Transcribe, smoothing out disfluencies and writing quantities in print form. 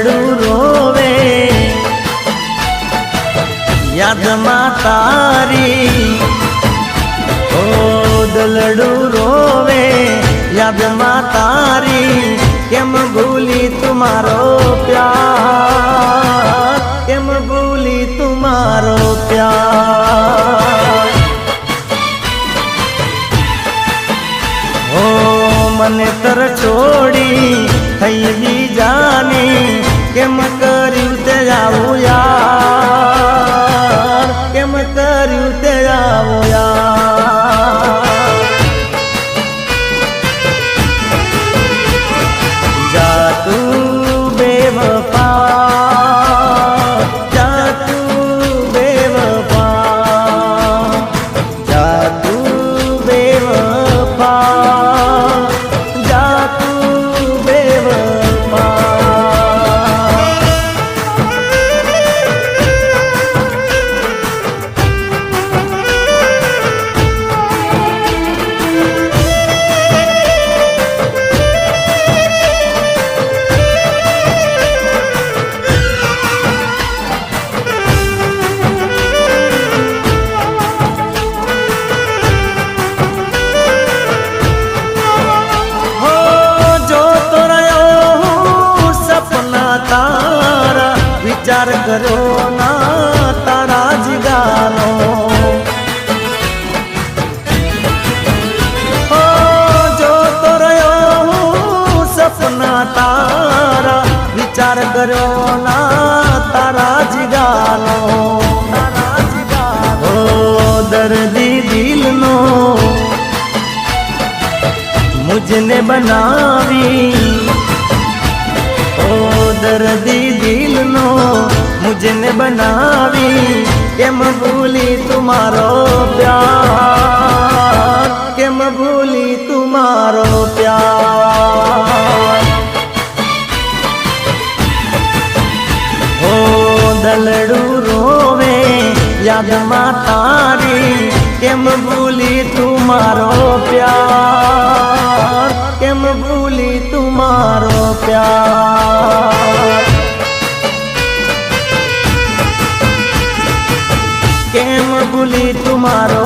દલડું રોવે યાદમાં તારી ઓ દલડું રોવે યાદમાં તારી કેમ ભૂલી તુમારો પ્યાર કેમ ભૂલી તુમારો પ્યાર ઓ મને તર છોડી થઈ બીજાની કેમ કર્યું તે આવું યાર કેમ કર્યું તે આવું યાર જા તું બેવફા જા તું બેવફા જા તું બેવફા જા તું બેવફા વિચાર કર્યો ના તારા જીગાનો જોતો રહ્યો હું સપના તારા વિચાર કર્યો ના તારા જીગાનો ઓ દર્દી દિલનો મુજને બનાવી ओ दर्दी दिलनो मुझने बनावी केम भूली तुम्हारो प्यार केम भूली तुम्हारो प्यार ओ दलड़ू रोवे यादમાં તારી કેમ ભૂલી तुम्हारो प्यार કેમ ભૂલી तुम्हारो प्यार કેમ ભૂલી तुम्हारो